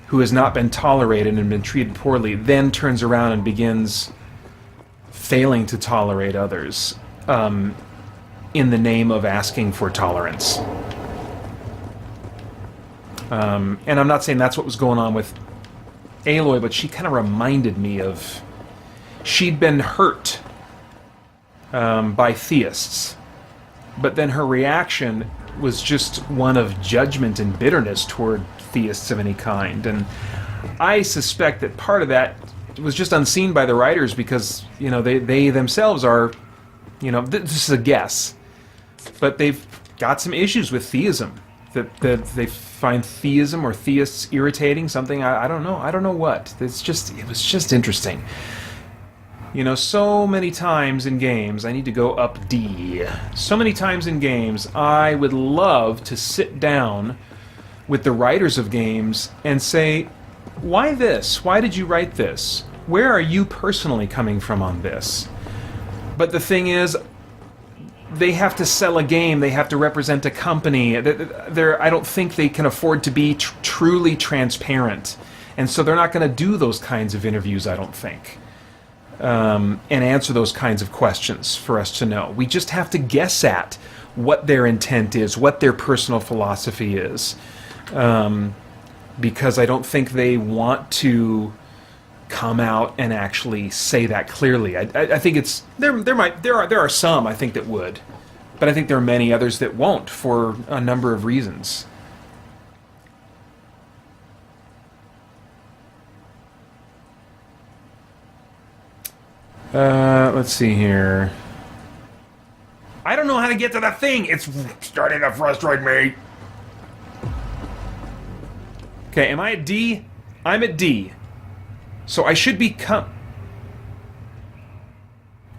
who has not been tolerated and been treated poorly, then turns around and begins failing to tolerate others in the name of asking for tolerance. And I'm not saying that's what was going on with Aloy, but she kind of reminded me of... She'd been hurt by theists, but then her reaction was just one of judgment and bitterness toward theists of any kind. And I suspect that part of that was just unseen by the writers because, you know, they themselves are, you know, this is a guess, but they've got some issues with theism, that they find theism or theists irritating, something, I don't know what. It was just interesting. You know, so many times in games, I need to go up D. So many times in games, I would love to sit down with the writers of games and say, why this? Why did you write this? Where are you personally coming from on this? But the thing is, they have to sell a game, they have to represent a company. I don't think they can afford to be truly transparent. And so they're not going to do those kinds of interviews, I don't think. And answer those kinds of questions for us to know. We just have to guess at what their intent is, what their personal philosophy is. Because I don't think they want to come out and actually say that clearly. I think it's there are some I think that would, but I think there are many others that won't for a number of reasons. Let's see here. I don't know how to get to the thing. It's starting to frustrate me. Okay, am I at D? I'm at D. So I should become...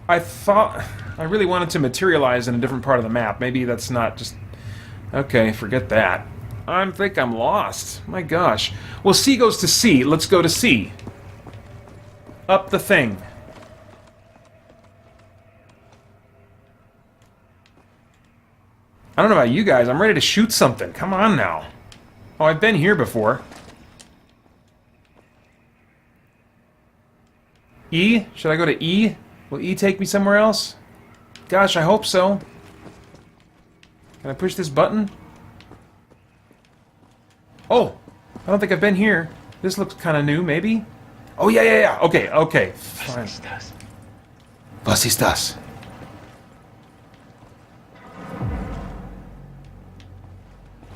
I thought... I really wanted to materialize in a different part of the map. Maybe that's not just... Okay, forget that. I think I'm lost. My gosh. Well, C goes to C. Let's go to C. Up the thing. I don't know about you guys. I'm ready to shoot something. Come on now. Oh, I've been here before. E? Should I go to E? Will E take me somewhere else? Gosh, I hope so. Can I push this button? Oh! I don't think I've been here. This looks kind of new, maybe? Oh, yeah. Okay. Fine. Was ist das?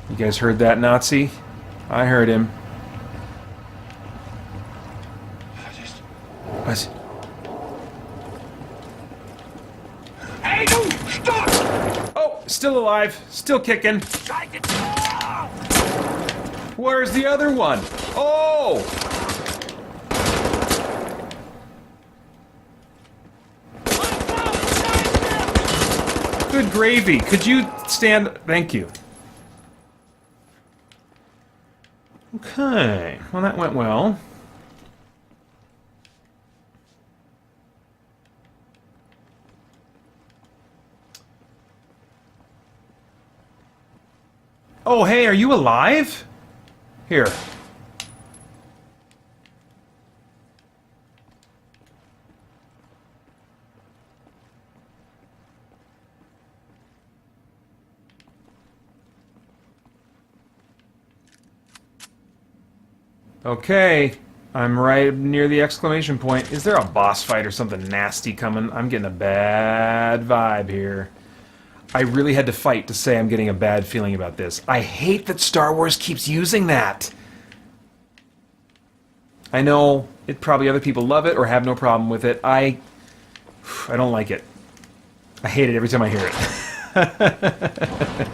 You guys heard that, Nazi? I heard him. What? Hey, du, stop! Oh, still alive. Still kicking. Where's the other one? Oh! Good gravy. Could you stand... Thank you. Okay. Well, that went well. Oh, hey, are you alive? Here. Okay, I'm right near the exclamation point. Is there a boss fight or something nasty coming? I'm getting a bad vibe here. I really had to fight to say I'm getting a bad feeling about this. I hate that Star Wars keeps using that. I know it probably other people love it or have no problem with it. I don't like it. I hate it every time I hear it.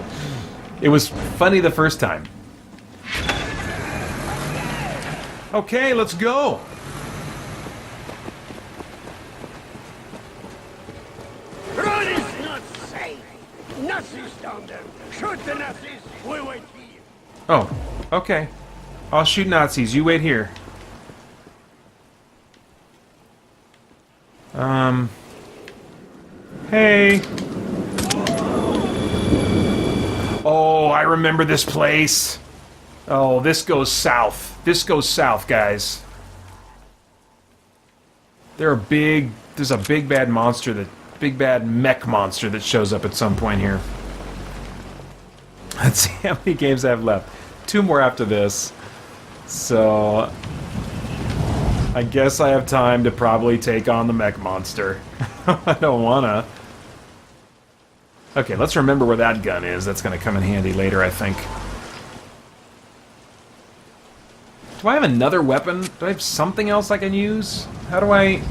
It was funny the first time. Okay, let's go. Run is not safe. Nazis down there. Shoot the Nazis. We wait here. Oh, okay. I'll shoot Nazis. You wait here. Hey. Oh, I remember this place. Oh, this goes south. This goes south, guys. There's a big bad monster, big bad mech monster that shows up at some point here. Let's see how many games I have left. 2 more after this. So I guess I have time to probably take on the mech monster. I don't wanna. Okay, let's remember where that gun is. That's gonna come in handy later, I think. Do I have another weapon? Do I have something else I can use? How do I...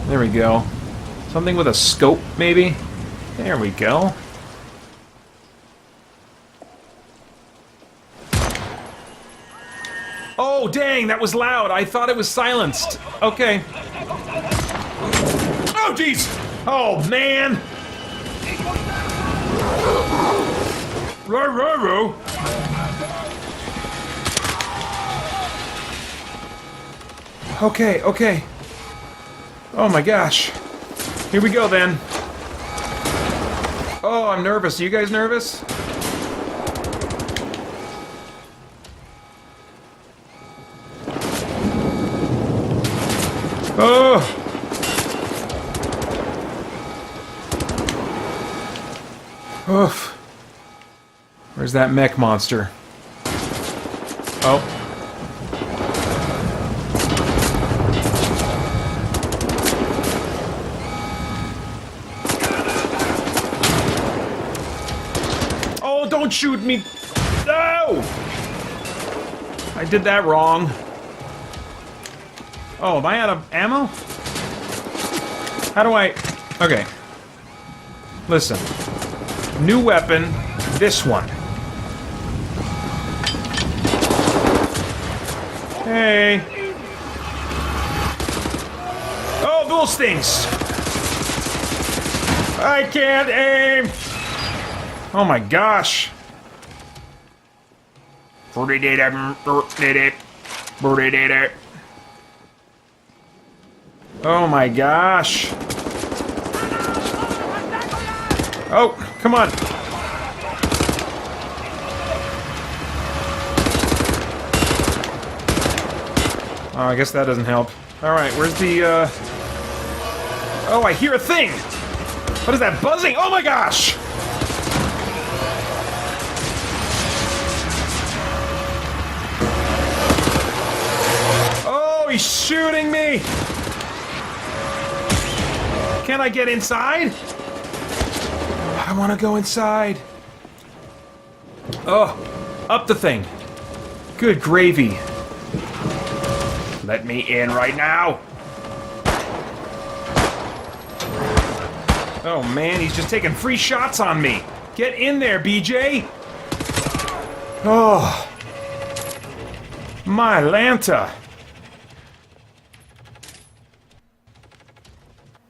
There we go. Something with a scope, maybe? There we go. Oh, dang, that was loud. I thought it was silenced. Okay. Oh, jeez. Oh, man. Row. Okay. Oh my gosh. Here we go then. Oh, I'm nervous. Are you guys nervous? Oh! Oof. Where's that mech monster? Oh. Oh, don't shoot me! No! I did that wrong. Oh, am I out of ammo? How do I... Okay. Listen. New weapon. This one. Hey. Oh, dual stings. I can't aim. Oh my gosh. Oh my gosh. Oh, come on. Oh, I guess that doesn't help. Alright, where's the, Oh, I hear a thing! What is that buzzing? Oh my gosh! Oh, he's shooting me! Can I get inside? I want to go inside. Oh, up the thing. Good gravy. Let me in right now. Oh man, he's just taking free shots on me. Get in there, BJ. Oh. My Lanta.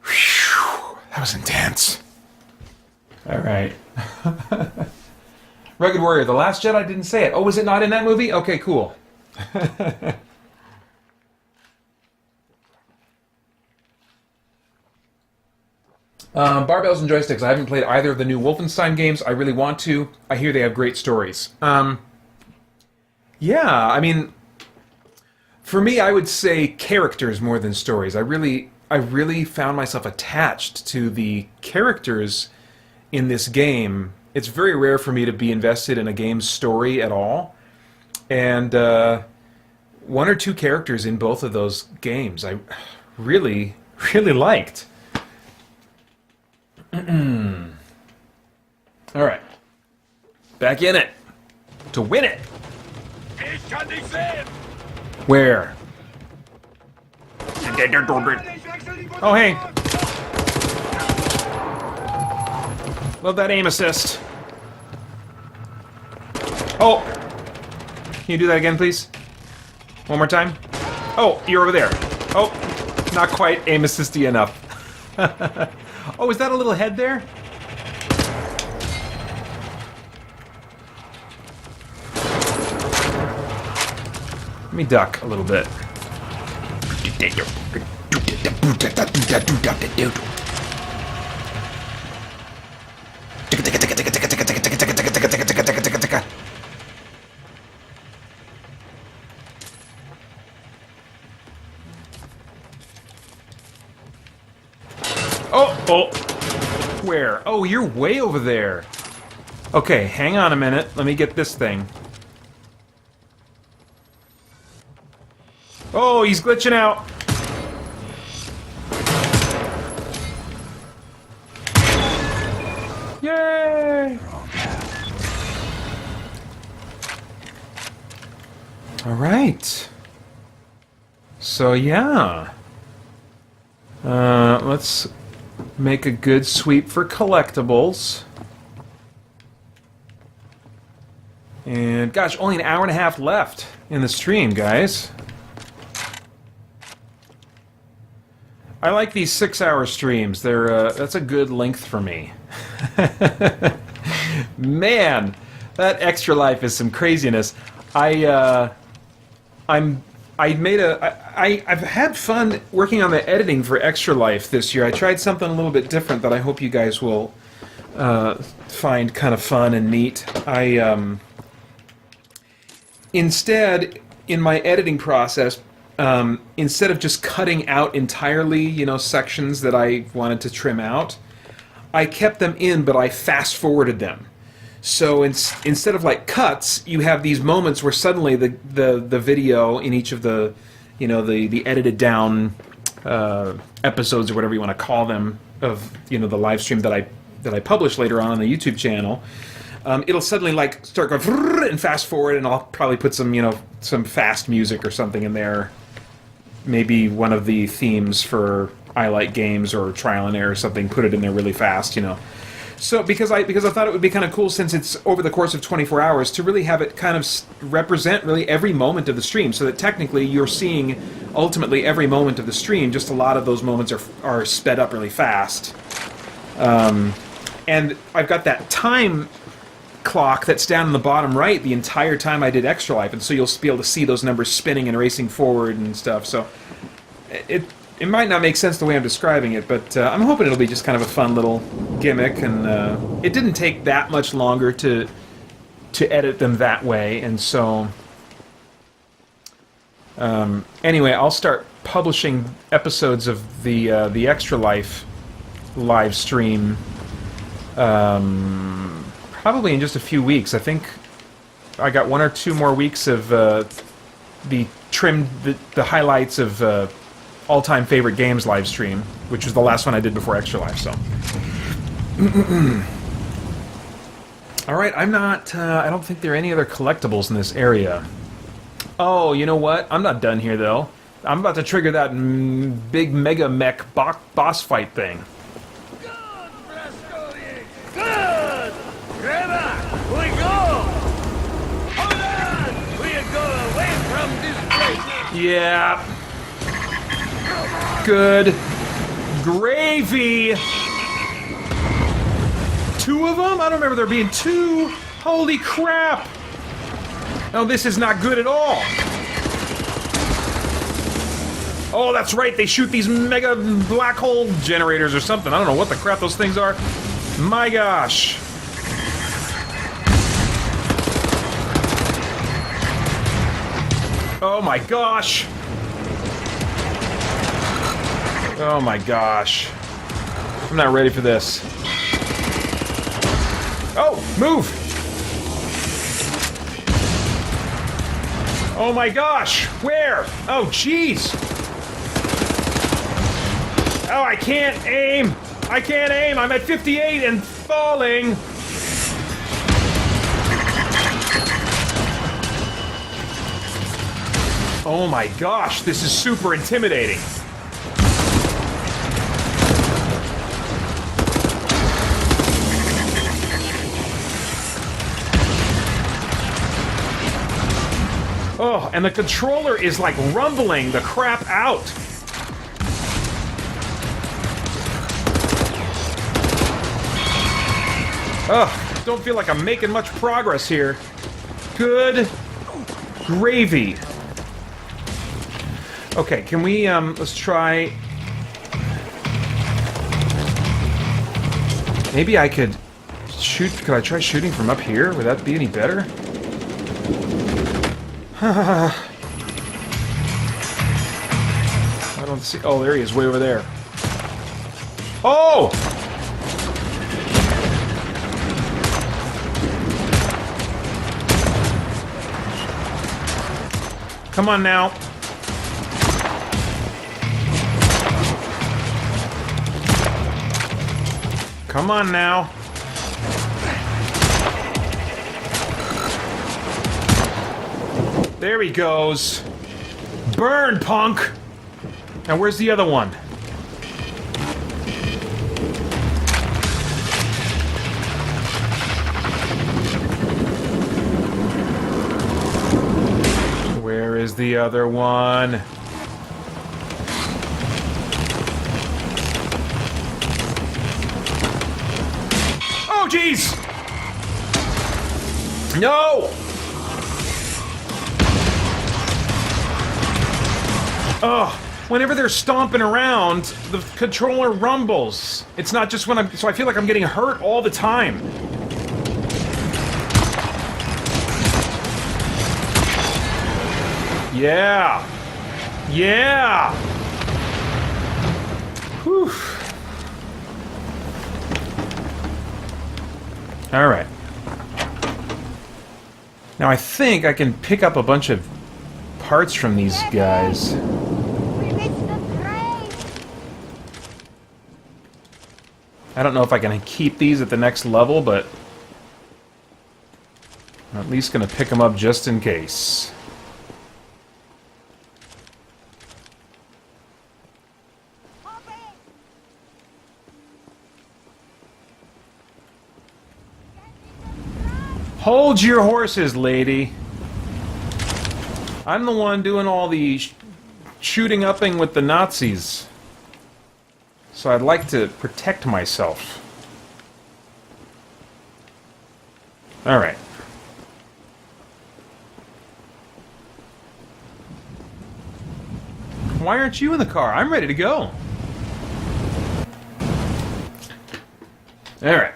Whew, that was intense. All right. Rugged Warrior, The Last Jedi didn't say it. Oh, was it not in that movie? Okay, cool. Barbells and Joysticks. I haven't played either of the new Wolfenstein games. I really want to. I hear they have great stories. Yeah, I mean, for me, I would say characters more than stories. I really found myself attached to the characters in this game. It's very rare for me to be invested in a game's story at all. And one or two characters in both of those games I really, really liked. Alright. Back in it. To win it. Where? Oh, hey. Love that aim assist. Oh! Can you do that again, please? One more time? Oh, you're over there. Oh, not quite aim assisty enough. Oh, is that a little head there? Let me duck a little bit. Oh! Where? Oh, you're way over there. Okay, hang on a minute. Let me get this thing. Oh, he's glitching out. Yay! All right. So yeah. Let's make a good sweep for collectibles. And gosh, only an hour and a half left in the stream, guys. I like these 6-hour streams. They're that's a good length for me. Man, that Extra Life is some craziness. I've had fun working on the editing for Extra Life this year. I tried something a little bit different that I hope you guys will find kind of fun and neat. Instead, in my editing process, instead of just cutting out entirely, sections that I wanted to trim out, I kept them in, but I fast-forwarded them. So instead of like cuts, you have these moments where suddenly the video in each of the, the edited down episodes or whatever you want to call them of the live stream that I publish later on the YouTube channel, it'll suddenly like start going and fast forward, and I'll probably put some some fast music or something in there. Maybe one of the themes for I Like Games or Trial and Error or something. Put it in there really fast, So because I thought it would be kind of cool, since it's over the course of 24 hours, to really have it kind of represent really every moment of the stream, so that technically you're seeing ultimately every moment of the stream. Just a lot of those moments are sped up really fast. And I've got that time clock that's down in the bottom right the entire time I did Extra Life, and so you'll be able to see those numbers spinning and racing forward and stuff. So it might not make sense the way I'm describing it, but I'm hoping it'll be just kind of a fun little gimmick, and it didn't take that much longer to edit them that way, and so anyway, I'll start publishing episodes of the Extra Life live stream probably in just a few weeks. I think I got 1 or 2 more weeks of the highlights of all-time favorite games live stream, which was the last one I did before Extra Life. So, all right, I'm not. I don't think there are any other collectibles in this area. Oh, you know what? I'm not done here though. I'm about to trigger that big mega mech boss fight thing. Good, Brascoli! Good! Trevor, we go! Hold on! We'll go away from this place! Yeah. Good gravy. 2 of them? I don't remember there being 2. Holy crap! Oh, this is not good at all. Oh, that's right. They shoot these mega black hole generators or something. I don't know what the crap those things are. My gosh. Oh my gosh. Oh my gosh. I'm not ready for this. Oh, move! Oh my gosh! Where? Oh, jeez! Oh, I can't aim! I can't aim! I'm at 58 and falling! Oh my gosh, this is super intimidating. Oh, and the controller is like rumbling the crap out. Ugh, don't feel like I'm making much progress here. Good gravy. Okay, can we, let's try... Maybe I could shoot... Could I try shooting from up here? Would that be any better? I don't see... Oh, there he is, way over there. Oh! Come on now. Come on now. There he goes. Burn, punk! Now where's the other one? Where is the other one? Oh, jeez! No! Ugh, whenever they're stomping around, the controller rumbles. It's not just when I'm... So I feel like I'm getting hurt all the time. Yeah. Yeah. Whew. All right. Now I think I can pick up a bunch of parts from these guys. I don't know if I can keep these at the next level, but I'm at least going to pick them up just in case. Hold your horses, lady. I'm the one doing all the shooting upping with the Nazis. So I'd like to protect myself. All right. Why aren't you in the car? I'm ready to go. All right.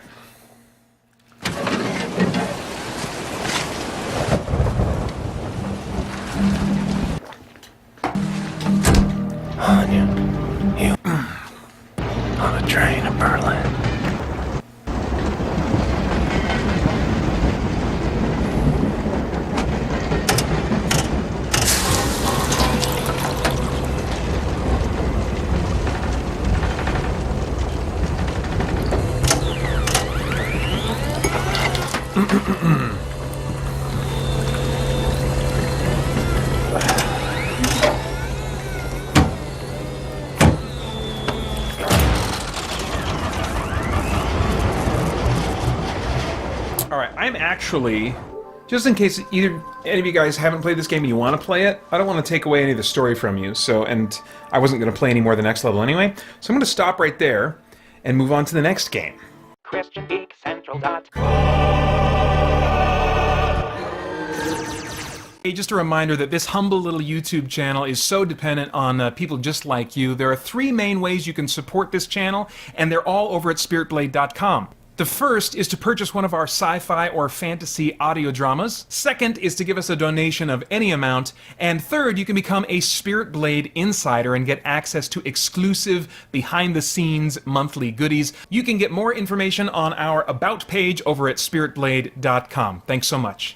Anya, you on a train to Berlin. Alright, I'm actually, just in case either any of you guys haven't played this game and you want to play it, I don't want to take away any of the story from you, so, and I wasn't going to play any more of the next level anyway, so I'm going to stop right there and move on to the next game. Hey, just a reminder that this humble little YouTube channel is so dependent on people just like you. There are 3 main ways you can support this channel, and they're all over at spiritblade.com. The first is to purchase one of our sci-fi or fantasy audio dramas. Second is to give us a donation of any amount. And third, you can become a Spirit Blade insider and get access to exclusive, behind-the-scenes monthly goodies. You can get more information on our About page over at spiritblade.com. Thanks so much.